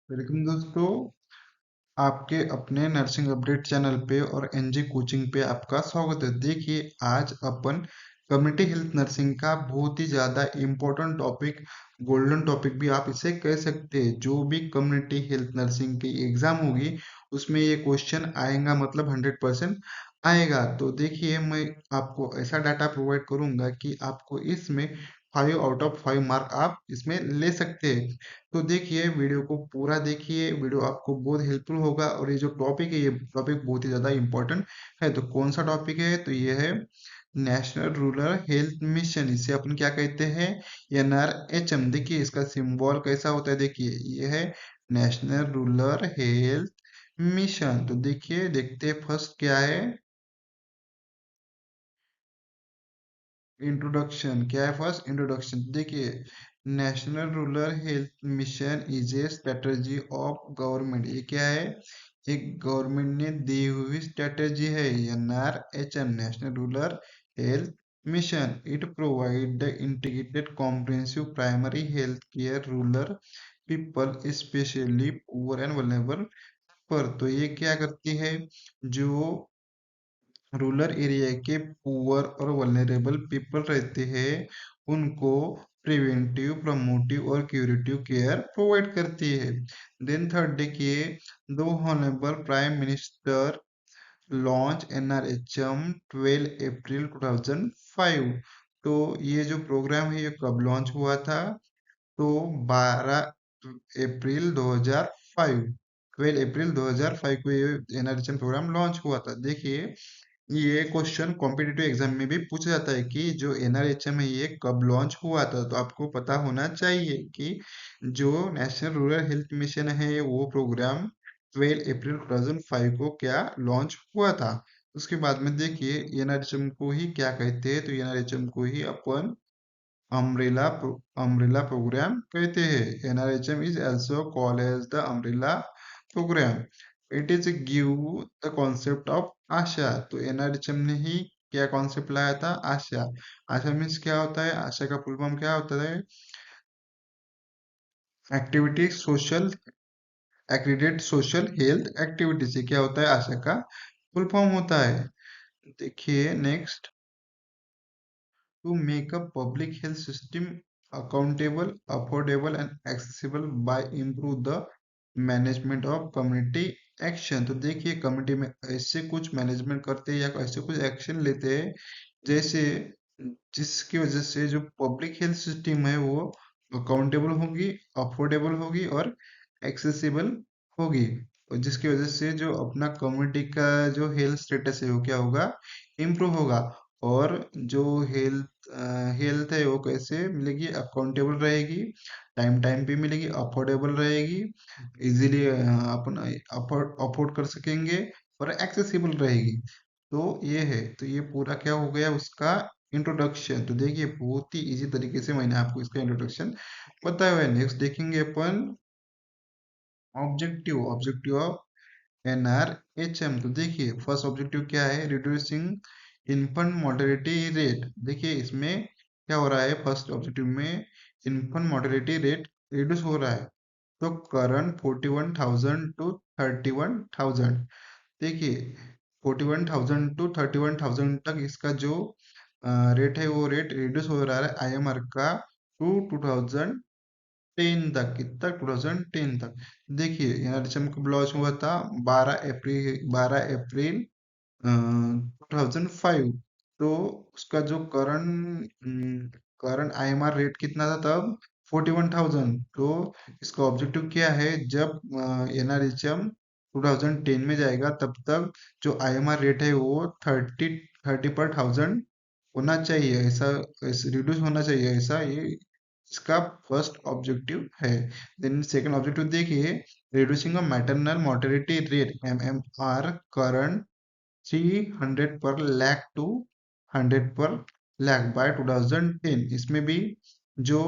Welcome दोस्तों, आपके अपने नर्सिंग अपडेट चैनल पे और एनजी कोचिंग पे आपका स्वागत है। देखिए, आज अपन कम्युनिटी हेल्थ नर्सिंग का बहुत ही ज़्यादा इम्पोर्टेंट टॉपिक, गोल्डन टॉपिक भी आप इसे कह सकते हैं। जो भी कम्युनिटी हेल्थ नर्सिंग की एग्जाम होगी उसमें ये क्वेश्चन आएगा, मतलब 100% आएगा। तो देखिए, मैं आपको ऐसा डाटा प्रोवाइड करूंगा कि आपको इसमें 5 आउट ऑफ 5 मार्क आप इसमें ले सकते हैं। तो देखिए, वीडियो को पूरा देखिए, वीडियो आपको बहुत हेल्पफुल होगा। और ये जो टॉपिक है, ये टॉपिक बहुत ही ज़्यादा इंपॉर्टेंट है। तो कौन सा टॉपिक है? तो ये है नेशनल रूरल हेल्थ मिशन। इसे अपन क्या कहते हैं? NRHM। देखिए, इसका सिंबल कैसा होता है? देखिए, ये है नेशनल रूरल हेल्थ मिशन। तो देखिए, देखते हैं फर्स्ट क्या है। इंट्रोडक्शन क्या है? फर्स्ट इंट्रोडक्शन देखिए, national rural health mission is a strategy of government. ये क्या है? एक गवर्नमेंट ने दी हुई स्ट्रेटजी है। NRHM, national rural health mission. It provide the integrated comprehensive primary health care rural people, specially poor and vulnerable. पर तो ये क्या करती है? जो रूरल एरिया के पुअर और वल्नरेबल पीपल रहते हैं, उनको प्रिवेंटिव, प्रमोटिव और क्यूरेटिव केयर प्रोवाइड करती है। देन थर्ड देखिए, दो honourable prime minister launch NRHM 12 अप्रैल 2005। तो ये जो प्रोग्राम है, ये कब लॉन्च हुआ था? तो 12 अप्रैल 2005, 12 अप्रैल 2005 को ये NRHM प्रोग्राम लॉन्च हुआ था। देखिए, ये क्वेश्चन कॉम्पिटिटिव एग्जाम में भी पूछा जाता है कि जो NRHM है, ये कब लॉन्च हुआ था। तो आपको पता होना चाहिए कि जो नेशनल रूरल हेल्थ मिशन है, वो प्रोग्राम 12 अप्रैल 2005 को क्या लॉन्च हुआ था। उसके बाद में देखिए, NRHM को ही क्या कहते हैं? तो NRHM को ही अपन अम्ब्रेला प्रोग्राम कहते हैं। NRHM is also called as the umbrella program. It is give the concept of आशा। तो NRHM ने ही क्या कॉन्सेप्ट लाया था? आशा। आशा मीन्स क्या होता है? आशा का फुल फॉर्म क्या होता है? Activity social, accredit social health activity से क्या होता है? आशा का फुल फॉर्म होता है। देखिए next, to make a public health system accountable, affordable and accessible by improve the management of community action. तो देखिए, कम्युनिटी में ऐसे कुछ मैनेजमेंट करते हैं या ऐसे कुछ एक्शन लेते हैं, जैसे जिसकी वजह से जो पब्लिक हेल्थ सिस्टम है, वो अकाउंटेबल होगी, अफोर्डेबल होगी और एक्सेसिबल होगी। और जिसकी वजह से जो अपना कम्युनिटी का जो हेल्थ स्टेटस है, वो क्या होगा? इम्प्रूव होगा। और जो हेल्थ है, वो कैसे मिलेगी? अकाउंटेबल रहेगी, टाइम टाइम पे मिलेगी, अफोर्डेबल रहेगी, इजीली अपन अफोर्ड कर सकेंगे और एक्सेसिबल रहेगी। तो ये है, तो ये पूरा क्या हो गया उसका इंट्रोडक्शन। तो देखिए, बहुत ही इजी तरीके से मैंने आपको इसका इंट्रोडक्शन बताया हुआ है। नेक्स्ट देखेंगे अपन ऑब्जेक्टिव, ऑब्जेक्टिव ऑफ NRHM। तो देखिए, फर्स्ट ऑब्जेक्टिव क्या है? Reducing infant mortality rate. देखिए, इसमें क्या हो रहा है? फर्स्ट ऑब्जेक्टिव में इन्फेंट मोर्टेलिटी रेट रिड्यूस हो रहा है। तो करंट 41,000 टू 31,000। देखिए, 41,000 टू 31,000 तक इसका जो रेट है, वो रेट रिड्यूस हो रहा है IMR का टू 2010 तक। कितना? 2010 तक। देखिए, NRHM कब लॉन्च हुआ था? 12 अप्रैल 2005। तो उसका जो करंट IMR रेट कितना था तब? 41,000। तो इसका ऑब्जेक्टिव क्या है? जब NRHM 2010 में जाएगा, तब तक जो IMR रेट है, वो 30 पर 1000 होना चाहिए। ऐसा रिड्यूस होना चाहिए, ऐसा ये इसका फर्स्ट ऑब्जेक्टिव है। देन सेकंड ऑब्जेक्टिव देखिए, reducing a maternal mortality rate MMR current 300 पर लाख टू 100 पर लाख बाय 2010। इसमें भी जो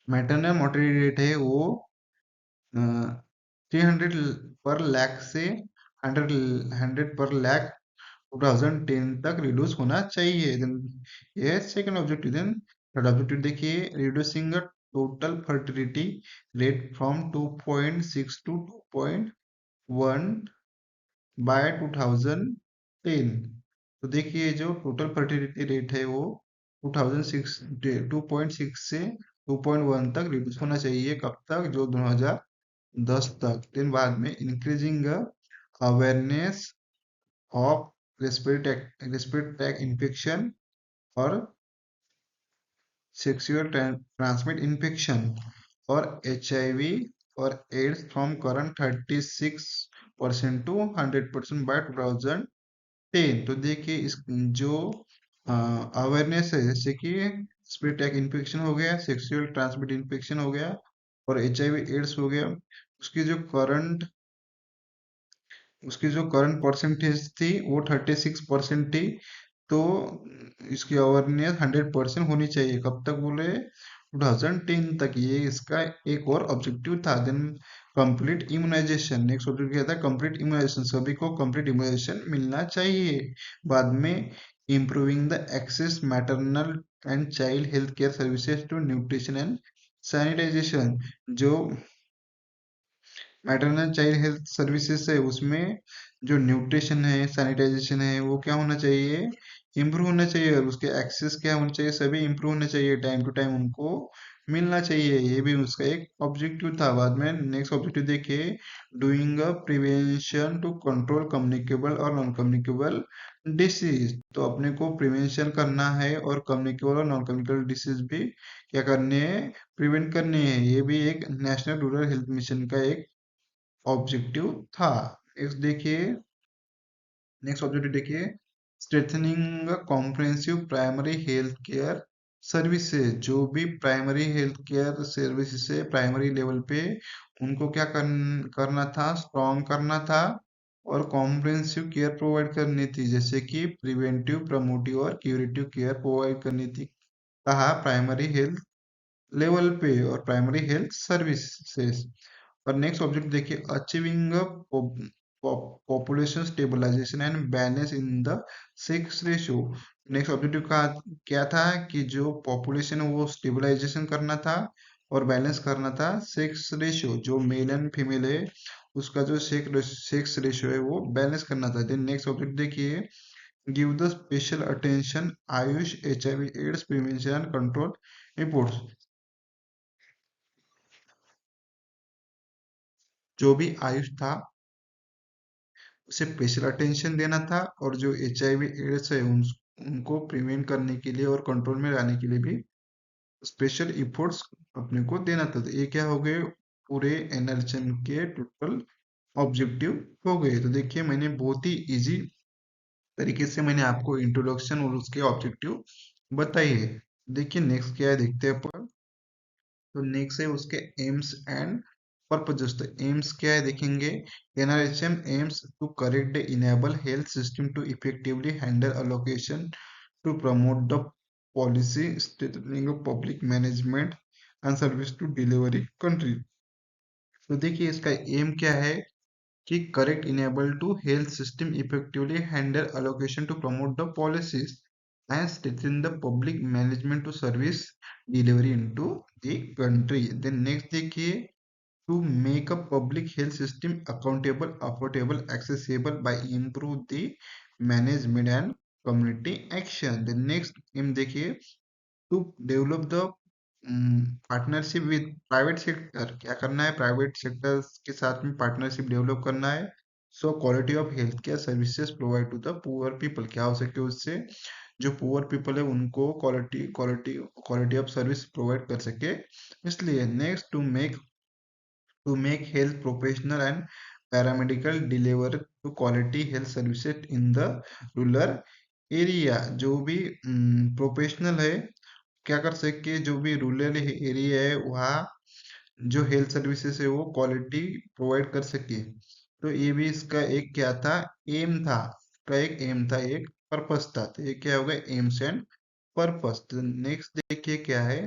मैटरनल मोर्टेलिटी रेट है, वो 300 पर लाख से 100 पर लाख 2010 तक रिड्यूस होना चाहिए। देन ये second objective. Then third objective देखिए, reducing total fertility rate from 2.6 to 2.1 by 2010। तो देखिए जो टोटल फर्टिलिटी रेट है वो 2006 2.6 से 2.1 तक रिड्यूस होना चाहिए। कब तक? जो 2010 तक। दिन बाद में increasing awareness of respiratory tract infection और sexual transmit infection or HIV or AIDS from current 36% to 100% by 2010। तो देखिए इस जो अवेयरनेस है, जैसे कि स्प्लिट इन्फेक्शन हो गया, सेक्सुअल ट्रांसमिट इन्फेक्शन हो गया और HIV एड्स हो गया, उसकी जो करंट उसकी जो करंट परसेंटेज थी वो 36% थी। तो इसकी अवेयरनेस 100% होनी चाहिए। कब तक बोले? 2010 तक। ये इसका एक और ऑब्जेक्टिव था। Then complete immunisation, next objective क्या था? कंप्लीट इम्यूनाइजेशन, सभी को कंप्लीट इम्यूनाइजेशन मिलना चाहिए। बाद में improving the access maternal and child health care services to nutrition and sanitisation. जो मैटरनल चाइल्ड हेल्थ सर्विसेज है उसमें जो न्यूट्रिशन है, सैनिटाइजेशन है, वो क्या होना चाहिए? इम्प्रूव होना चाहिए। और उसके एक्सेस क्या होना चाहिए? सभी इम्प्रूव होने चाहिए, टाइम टू टाइम उनको मिलना चाहिए। ये भी उसका एक ऑब्जेक्टिव था। बाद में नेक्स्ट ऑब्जेक्टिव देखिए, doing a prevention to control communicable और नॉन कम्युनिकेबल डिसीज। तो अपने को प्रिवेंशन करना है और कम्युनिकेबल और नॉन कम्युनिकेबल डिसीज भी क्या करने हैं? प्रिवेंट करने हैं। ये भी एक नेशनल रूरल हेल्थ मिशन का एक ऑब्जेक्टिव था। नेक्स्ट ऑब्जेक्टिव देखिए, strengthening comprehensive primary health care services. जो भी प्राइमरी हेल्थ केयर सर्विसेज है प्राइमरी लेवल पे, उनको क्या करना था? स्ट्रॉन्ग करना था और कॉम्प्रिहेंसिव केयर प्रोवाइड करनी थी, जैसे कि प्रिवेंटिव, प्रमोटिव और क्यूरेटिव केयर प्रोवाइड करनी थी। कहा? प्राइमरी हेल्थ लेवल पे और प्राइमरी हेल्थ सर्विसेज। और नेक्स्ट ऑब्जेक्ट देखिए, achieving population stabilisation and balance in the sex ratio. Next objective का क्या था? कि जो पॉपुलेशन है वो स्टेबलाइजेशन करना था और बैलेंस करना था सेक्स रेशियो। जो मेल एंड फीमेल है उसका जो सेक्स रेशियो है वो बैलेंस करना था। देन नेक्स्ट ऑब्जेक्ट देखिए, give the special attention AYUSH HIV AIDS prevention and control reports. जो भी आयुष था उसे स्पेशल अटेंशन देना था और जो HIV एड्स है उनको प्रिवेंट करने के लिए और कंट्रोल में लाने के लिए भी स्पेशल इफोर्ट्स अपने को देना था। तो ये क्या हो गए? पूरे NLHM के टोटल ऑब्जेक्टिव हो गए। तो देखिए मैंने बहुत ही इजी तरीके से मैंने आपको इंट्रोडक्शन और उसके ऑब्जेक्टिव बताई है। देखिए नेक्स्ट क्या है, देखते हैं अपन। तो नेक्स्ट है उसके एम्स एंड पर्पजेस। तो एम्स क्या है देखेंगे। NRHM aims to correct the enable health system to effectively handle allocation to promote the policy strengthening of public management and service to delivery country। तो देखिए इसका एम क्या है कि correct enable to health system effectively handle allocation to promote the policies and strengthen the public management to service delivery into the country। then next देखिए, to make a public health system accountable, affordable, accessible by improve the management and community action। the next aim देखिए, to develop the partnership with private sector. क्या करना है? Private sector के साथ में partnership develop करना है। So quality of health care services provide to the poor people. क्या हो सके उससे? जो पुअर पीपल है उनको क्वालिटी ऑफ सर्विस प्रोवाइड कर सके। इसलिए next, to make health professional and paramedical deliver to quality health services in the rural area। जो भी प्रोफेशनल है क्या कर सके? जो भी रूरल एरिया है वहाँ जो हेल्थ सर्विसेज है वो क्वालिटी प्रोवाइड कर सके। तो ये भी इसका एक क्या था? एम था। इसका एक एम था, एक पर्पस था। तो ये क्या होगा? AIIMS and purpose. तो नेक्स्ट देखिए क्या है।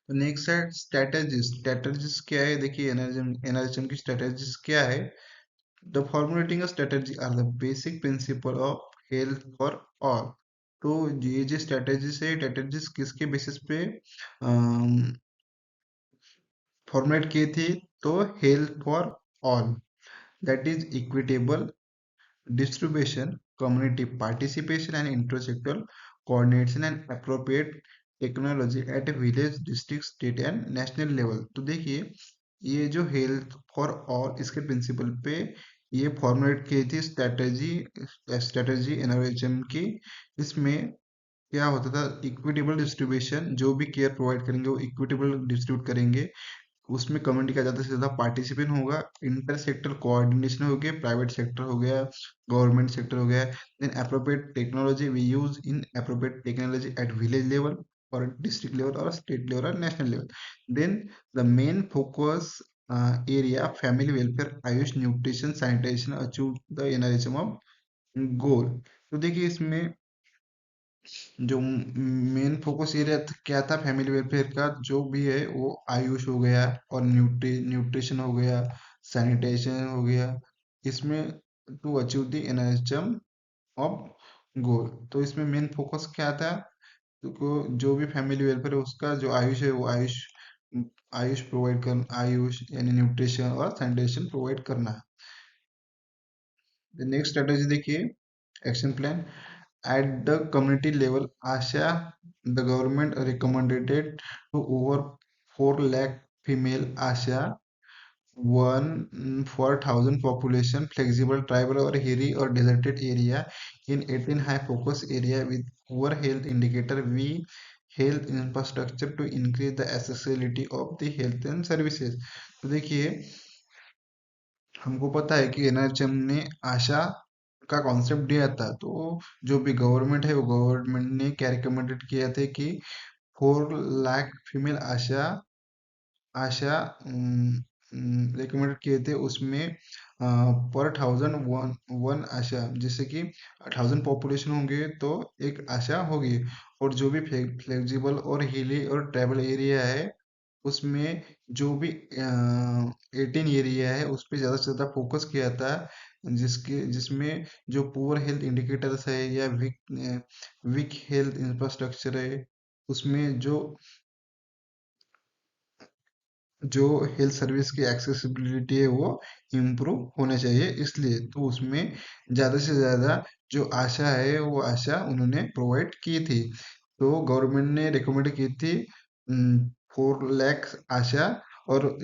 तो नेक्स्ट है स्ट्रेटेजीज। स्ट्रेटेजीज क्या है? देखिए एनर्जिज्म की स्ट्रेटेजीज क्या है। The formulating strategy are the basic principle of health for all. तो ये जो स्ट्रेटेजीज है, स्ट्रेटेजीज किसके बेसिस पे फॉर्मुलेट किए थे? तो health for all, that is equitable distribution, community participation and intersectoral coordination and appropriate technology at village, district, state and national level। तो देखिए ये जो हेल्थ फॉर ऑल इसके प्रिंसिपल पे ये फॉर्मुलेट की थी स्ट्रेटेजी एनआरएचएम की। इसमें क्या होता था? इक्विटेबल डिस्ट्रीब्यूशन, जो भी केयर प्रोवाइड करेंगे वो इक्विटेबल डिस्ट्रीब्यूट करेंगे, उसमें कम्युनिटी का ज़्यादा से ज़्यादा पार्टिसिपेशन होगा, इंटर सेक्टर कोऑर्डिनेशन हो गया, प्राइवेट सेक्टर हो गया, गवर्नमेंट सेक्टर हो गया, then appropriate technology we use in appropriate technology at village level और डिस्ट्रिक्ट लेवल और स्टेट लेवल और national level. Then the main focus area family welfare, AYUSH, nutrition, sanitation achieve the NRHM of goal. तो देखिए इसमें जो main focus area क्या था family welfare का, जो भी है वो आयुष हो गया और न्यूट्रिशन हो गया, सैनिटेशन हो गया, इसमें to achieve the NHM of goal. तो इसमें मेन फोकस क्या था? तो जो भी फैमिली वेलफेयर है उसका जो आयुष है वो आयुष प्रोवाइड कर, आयुष यानी न्यूट्रिशन और सैनिटेशन प्रोवाइड करना। नेक्स्ट स्ट्रेटेजी देखिए, action plan at the community level, ASHA, the government recommended to over 4 lakh female ASHA, 1/4,000 population, flexible tribal or hilly or deserted area in 18 high focus area with poor health indicator, we health infrastructure to increase the accessibility of the health and services। तो देखिए हमको पता है कि NRHM ने आशा का concept दिया था, तो जो भी गवर्नमेंट है वो गवर्नमेंट ने क्या रिकमेंडेड किया था कि 4 लाख फीमेल आशा आशा रिकमेंडेड किए थे, उसमें पर थाउजेंड वन आशा, जैसे कि 1000 पॉपुलेशन होंगे तो एक आशा होगी। और जो भी फ्लेक्सिबल और हिली और ट्राइबल एरिया है उसमें जो भी 18 एरिया है उस पे ज़्यादा से ज़्यादा फोकस किया था, जिसमें जो पुअर हेल्थ इंडिकेटर्स है या वीक हेल्थ इंफ्रास्ट्रक्चर है उसमें जो हेल्थ सर्विस की एक्सेसिबिलिटी है वो इम्प्रूव होना चाहिए, इसलिए तो उसमें ज़्यादा से ज़्यादा जो आशा है वो आशा उन्होंने प्रोवाइड की थी। तो गवर्नमेंट ने रिकमेंड की थी 4 लाख आशा और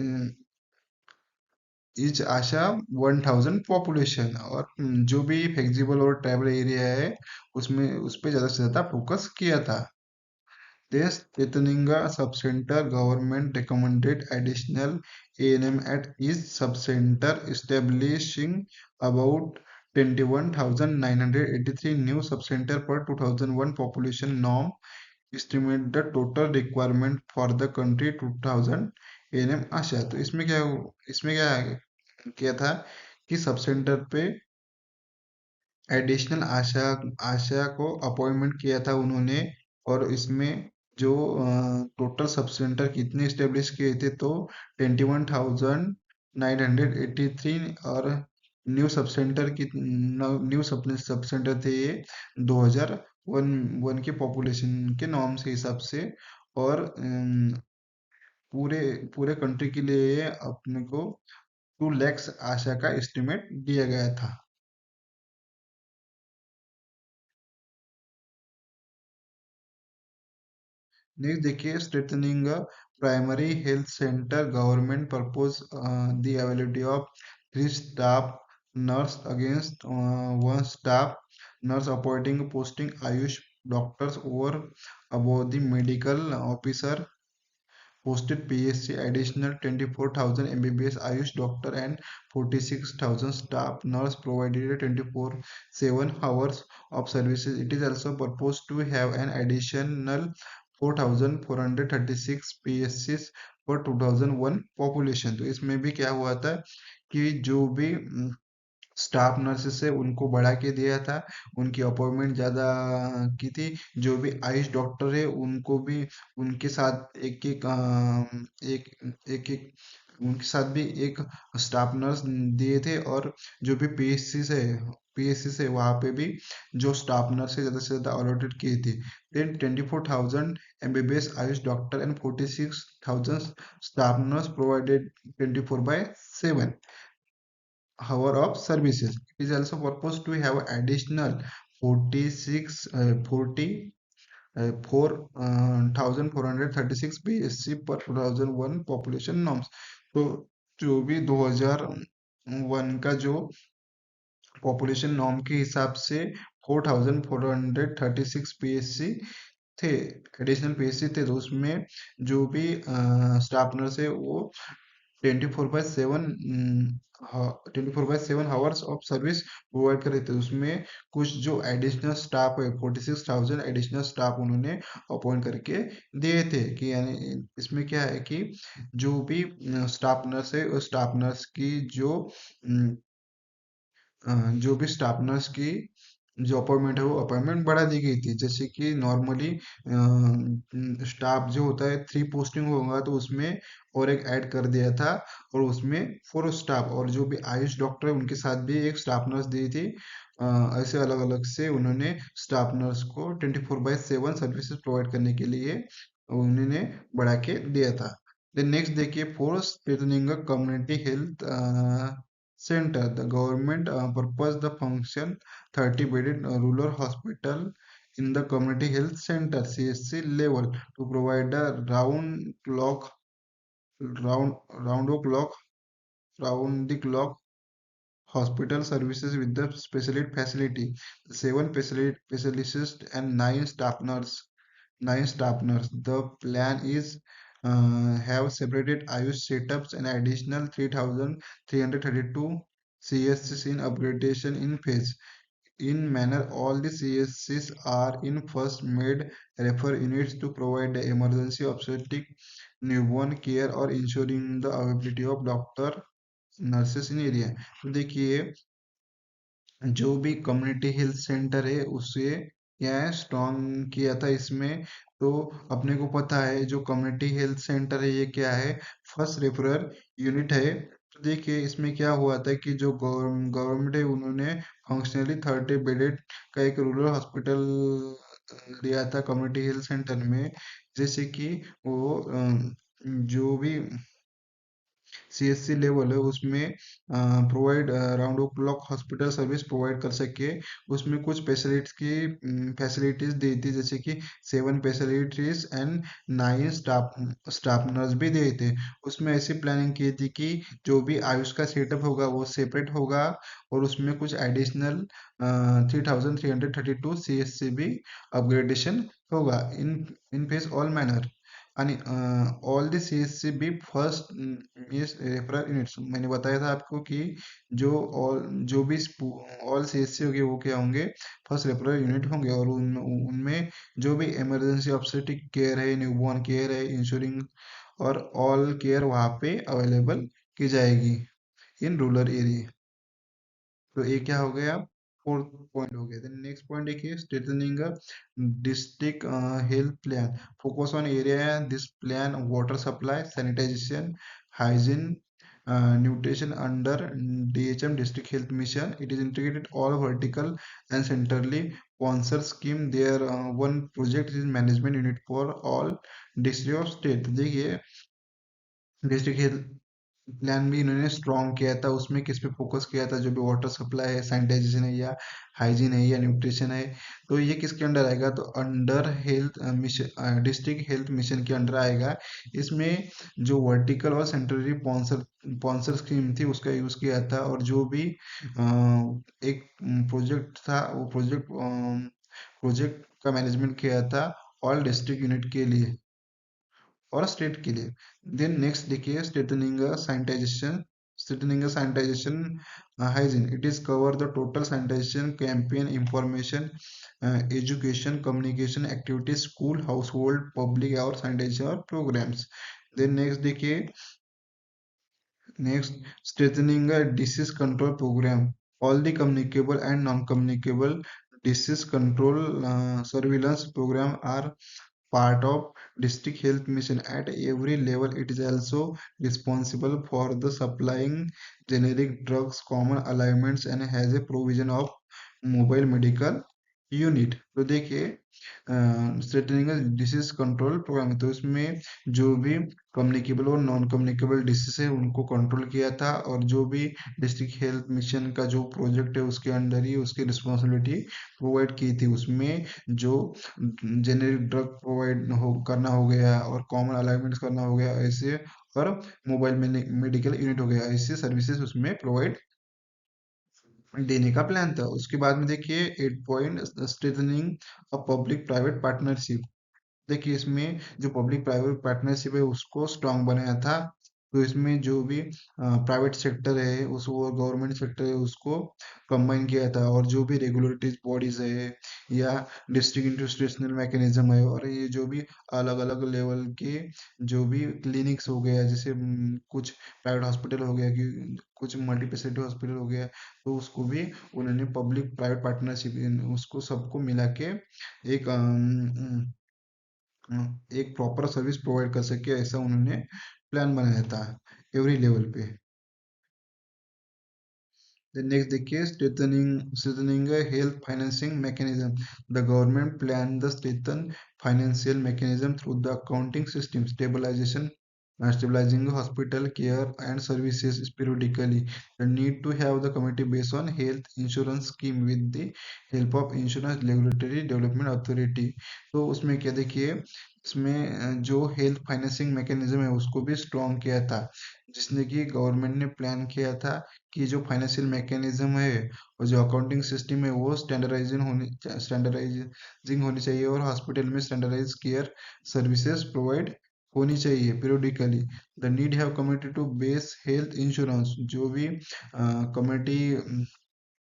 ईच आशा 1000 पॉपुलेशन, और जो भी फ्लेक्सिबल और ट्राइबल एरिया है उसमें उस पे ज़्यादा से ज़्यादा फोकस किया था। This Chitninga subcenter government recommended additional ANM at each subcenter, establishing about 21,983 new subcenter per 2001 population norm, estimate the total requirement for the country 2000 ANM आशा। तो इसमें क्या किया था कि सब सेंटर पे एडिशनल आशा आशा को अपॉइंटमेंट किया था उन्होंने, और इसमें जो टोटल सब सेंटर कितने स्टेब्लिश किए थे तो 21,983, और न्यू सब सेंटर की न्यू सब सेंटर थे ये 2001 के पॉपुलेशन के नॉर्म्स के हिसाब से। और पूरे पूरे कंट्री के लिए अपने को 2 लाख आशा का एस्टिमेट दिया गया था। नेक्स्ट देखिए, strengthening primary health centre government propose the availability of 3 staff nurse against 1 staff nurse appointing posting AYUSH doctors over above the medical officer posted PSC additional 24,000 MBBS Ayush doctor and 46,000 staff nurse provided 24/7 hours of services. It is also proposed to have an additional 4,436 PSCs for 2001 population। तो इसमें भी क्या हुआ था कि जो भी staff nurses है उनको बढ़ा के दिया था, उनकी अपॉइंटमेंट ज़्यादा की थी। जो भी आयुष डॉक्टर है उनको भी उनके साथ एक एक एक उनके साथ भी एक स्टाफ नर्स दिए थे, और जो भी पीएससी है पीएससी से वहाँ पे भी जो स्टाफ नर्स है ज़्यादा से ज़्यादा अलॉटेड की थी। Then 24,000 MBBS AYUSH doctor and 46,000 staff nurse provided 24/7 hour of services. It is also proposed to have additional 4,436 BSc per 2001 population norms. तो जो भी 2001 का जो पॉपुलेशन नॉर्म के हिसाब से 4,436 पीएससी थे, एडिशनल पीएससी थे, तो उसमें जो भी स्टाफ नर्स है वो 24/7 24/7 आवर्स ऑफ सर्विस प्रोवाइड कर रहे थे। उसमें कुछ जो एडिशनल स्टाफ है 46,000 एडिशनल स्टाफ उन्होंने अपॉइंट करके दिए थे कि यानी इसमें क्या है कि जो भी स्टाफ नर्स है उस स्टाफ नर्स की जो भी स्टाफ नर्स की जो अपॉइंटमेंट है वो अपॉइंटमेंट बढ़ा दी गई थी। जैसे कि नॉर्मली स्टाफ जो होता है 3 पोस्टिंग होगा तो उसमें और एक ऐड कर दिया था और उसमें 4 स्टाफ और जो भी आयुष डॉक्टर है उनके साथ भी एक स्टाफ नर्स दी थी। ऐसे अलग अलग से उन्होंने स्टाफ नर्स को 24/7 सर्विसेज प्रोवाइड करने के लिए उन्होंने बढ़ा के दिया था। देन नेक्स्ट देखिए, for strengthening community health center, the government purpose the function 30-bedded rural hospital in the community health center CSC level to provide a round the clock round the clock hospital services with the specialist facility, 7 specialists and 9 staff nurse. The plan is have separated Ayush setups and additional 3,332 CSCs in upgradation in phase. In manner, all the CSCs are in first made refer units to provide the emergency obstetric newborn care or ensuring the availability of doctor nurses in area। तो देखिए, जो भी community health centre है उसे क्या है strong किया था इसमें। तो अपने को पता है जो कम्युनिटी हेल्थ सेंटर है ये क्या है, फर्स्ट रेफरल यूनिट है। तो देखिए इसमें क्या हुआ था कि जो गवर्नमेंट है उन्होंने फंक्शनली 30 बेडेड का एक रूरल हॉस्पिटल लिया था कम्युनिटी हेल्थ सेंटर में। जैसे कि वो जो भी सीएससी लेवल है उसमें provide round the clock hospital service provide कर सके। उसमें कुछ स्पेशलिटीज की फैसिलिटीज दी थी, जैसे कि 7 फैसिलिटीज एंड 9 स्टाफ नर्स भी दिए थे। उसमें ऐसी प्लानिंग की थी कि जो भी आयुष का सेटअप होगा वो सेपरेट होगा और उसमें कुछ एडिशनल 3,332 सीएससी भी अपग्रेडेशन होगा in in phase all manner. आणि all the CSC be first is referral units. मैंने बताया था आपको कि जो ऑल जो भी ऑल सीएससी होंगे वो क्या होंगे, फर्स्ट रेफरल यूनिट होंगे और उनमें जो भी इमरजेंसी ऑब्स्टेट्रिक केयर है, न्यूबॉर्न केयर है, इंश्योरिंग और ऑल केयर वहाँ पे अवेलेबल की जाएगी इन रूरल एरिया। तो ये क्या हो गया, फोर्थ पॉइंट हो गया। देन नेक्स्ट पॉइंट देखिए, strengthening district health plan, focus on area this plan water supply, sanitization, hygiene, nutrition under DHM district health mission. It is integrated all vertical and centrally sponsored scheme. There one project is management unit for all district of state। देखिए district health plan भी इन्होंने strong किया था। उसमें किस पे focus किया था, जो भी वाटर सप्लाई है, सैनिटाइजेशन है या हाइजीन है या न्यूट्रिशन है, तो ये किसके अंडर आएगा, तो under health mission district health mission के अंडर आएगा। इसमें जो वर्टिकल और सेंट्रली स्पॉन्सर स्कीम थी उसका यूज किया था और जो भी एक प्रोजेक्ट था वो प्रोजेक्ट का मैनेजमेंट किया था ऑल डिस्ट्रिक्ट यूनिट के लिए और स्टेट के लिए। देन नेक्स्ट देखिए, strengthening sanitization hygiene. It is cover the total sanitization campaign, information, education, communication activities, school, household, public और सैनिटाइजेशन और प्रोग्राम्स। देन नेक्स्ट देखिए, next strengthening disease control programme, all the communicable and non communicable disease control surveillance programme are part of district health mission at every level. It is also responsible for the supplying generic drugs, common ailments and has a provision of mobile medical unit. तो देखिए straightening disease control programme, तो इसमें जो भी communicable और non communicable disease है उनको control किया था, और जो भी डिस्ट्रिक्ट हेल्थ मिशन का जो प्रोजेक्ट है उसके अंडर ही उसकी रिस्पॉन्सिबिलिटी प्रोवाइड की थी। उसमें जो जेनेरिक ड्रग प्रोवाइड हो करना हो गया और कॉमन अलाइनमेंट्स करना हो गया ऐसे, और मोबाइल मेडिकल यूनिट हो गया, ऐसे सर्विसेज उसमें प्रोवाइड देने का प्लान था। उसके बाद में देखिए 8 point strengthening a public private partnership. देखिए इसमें जो पब्लिक प्राइवेट पार्टनरशिप है उसको स्ट्रांग बनाया था। तो इसमें जो भी प्राइवेट सेक्टर है उस और गवर्नमेंट सेक्टर है उसको कंबाइन किया था, और जो भी रेगुलेटरी बॉडीज है या डिस्ट्रिक्ट इंस्टीट्यूशनल मैकेनिज्म है, और ये जो भी अलग अलग लेवल के जो भी क्लिनिक्स हो गया, जैसे कुछ प्राइवेट हॉस्पिटल हो गया कि कुछ मल्टी स्पेशलिटी हॉस्पिटल हो गया, तो उसको भी उन्होंने पब्लिक प्राइवेट पार्टनरशिप उसको सबको मिला के एक एक प्रॉपर सर्विस प्रोवाइड कर सके, ऐसा उन्होंने प्लान बनाया था एवरी लेवल पे। Then next देखिए strengthening a health financing mechanism. The government planned the strengthen financial mechanism through the accounting system stabilizing hospital care and services periodically. The need to have the committee based on health insurance scheme with the help of insurance regulatory development authority. तो उसमें क्या देखिए, इसमें जो health financing mechanism है उसको भी strong किया था, जिसने कि गवर्नमेंट ने प्लान किया था कि जो फाइनेंशियल मैकेनिज्म है और जो अकाउंटिंग सिस्टम है वो स्टैंडर्डाइजिंग होनी चाहिए, और हॉस्पिटल में स्टैंडर्डाइज केयर सर्विसेज प्रोवाइड होनी चाहिए periodically. The need have committee to base health insurance, जो भी कमिटी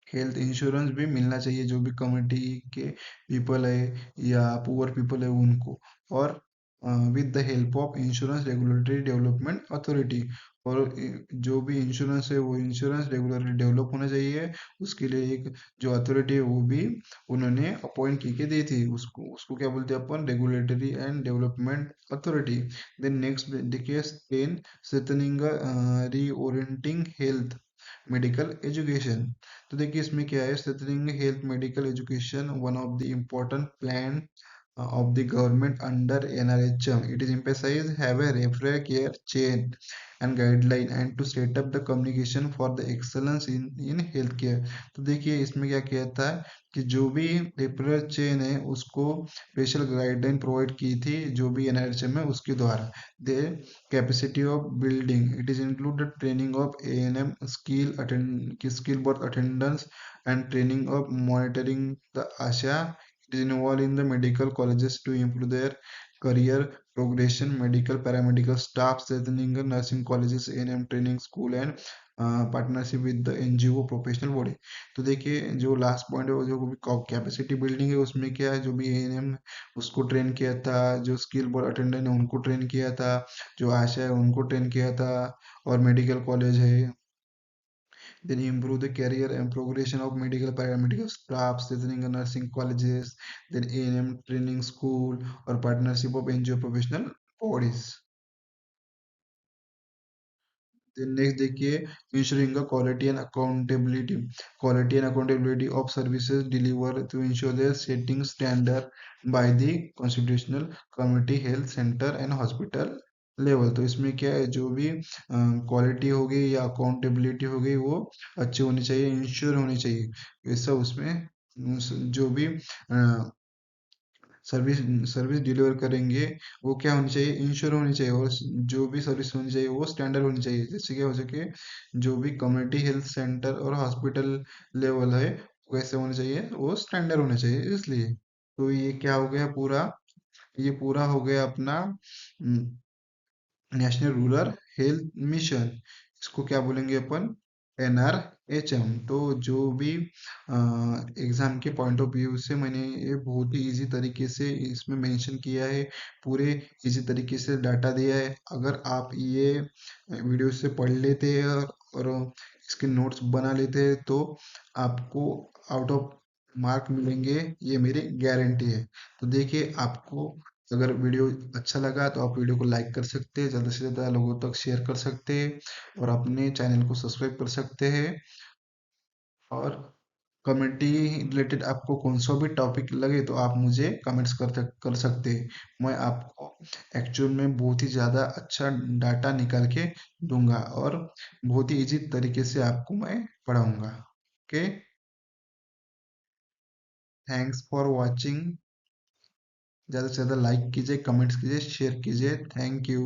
हेल्थ इंश्योरेंस भी मिलना चाहिए जो भी कम्युनिटी के पीपल है या पुअर पीपल है उनको, और with the help of insurance regulatory development authority. और जो भी इंश्योरेंस है वो इंश्योरेंस रेगुलरली डेवलप होना चाहिए, उसके लिए एक जो अथॉरिटी है वो भी उन्होंने अपॉइंट की के दी थी, उसको उसको क्या बोलते हैं अपन, regulatory and development authority. Then next देखिए 10 strengthening reorienting health medical education. तो देखिए इसमें क्या है, strengthening health medical education one of the important plan of the government under NRHM. It is emphasized have a referral care chain and guideline and to set up the communication for the excellence in healthcare. तो देखिए इसमें क्या किया था कि जो भी referral chain है उसको स्पेशल गाइडलाइन प्रोवाइड की थी जो भी एनआरएचएम है उसके द्वारा। The capacity of building, it is include the training of ANM skill birth attendance and training of monitoring the ASHA. It is involved in the medical colleges to improve their career progression, medical paramedical staff, strengthening the nursing colleges, A&M training school and partnership with the NGO professional body. तो देखिए जो last point है वो जो capacity building है उसमें क्या है, जो भी एएनएम उसको ट्रेन किया था, जो स्किल बोर्ड अटेंडेंट है उनको ट्रेन किया था, जो आशा है उनको ट्रेन किया था, और मेडिकल कॉलेज है, then improve the career and progression of medical paramedical staff, strengthening the nursing colleges, then A&M training school or partnership of NGO professional bodies. Then next देखिए ensuring the quality and accountability of services delivered to ensure their setting standard by the constitutional community health center and hospital level. तो इसमें क्या है, जो भी quality हो गई या अकाउंटेबिलिटी हो गई वो अच्छी होनी चाहिए, इंश्योर होनी चाहिए, ऐसा उसमें जो भी सर्विस सर्विस डिलीवर करेंगे वो क्या होनी चाहिए, इंश्योर होनी चाहिए, और जो भी सर्विस होनी चाहिए वो स्टैंडर्ड होनी चाहिए, जैसे क्या हो सके जो भी कम्युनिटी हेल्थ सेंटर और हॉस्पिटल लेवल है वैसे होने चाहिए, वो स्टैंडर्ड होने चाहिए इसलिए। तो ये क्या हो गया पूरा, ये पूरा हो गया अपना नेशनल रूरल हेल्थ मिशन, इसको क्या बोलेंगे अपन, एनआरएचएम। तो जो भी एग्जाम के पॉइंट ऑफ व्यू से मैंने ये बहुत ही इजी तरीके से इसमें मेंशन किया है, पूरे इजी तरीके से डाटा दिया है। अगर आप ये वीडियो से पढ़ लेते हैं और इसके नोट्स बना लेते हैं तो आपको आउट ऑफ मार्क मिलेंगे, ये मेरी गारंटी है। तो देखिए आपको अगर वीडियो अच्छा लगा तो आप वीडियो को लाइक कर सकते हैं, ज़्यादा से ज़्यादा लोगों तक शेयर कर सकते हैं, और अपने चैनल को सब्सक्राइब कर सकते हैं, और कम्युनिटी रिलेटेड आपको कौन सा भी टॉपिक लगे तो आप मुझे कमेंट्स कर सकते हैं। मैं आपको एक्चुअल में बहुत ही ज़्यादा अच्छा डाटा निकाल के दूंगा और बहुत ही इजी तरीके से आपको मैं पढ़ाऊंगा। Okay, thanks for watching. ज़्यादा से ज़्यादा लाइक कीजिए, कमेंट्स कीजिए, शेयर कीजिए। Thank you.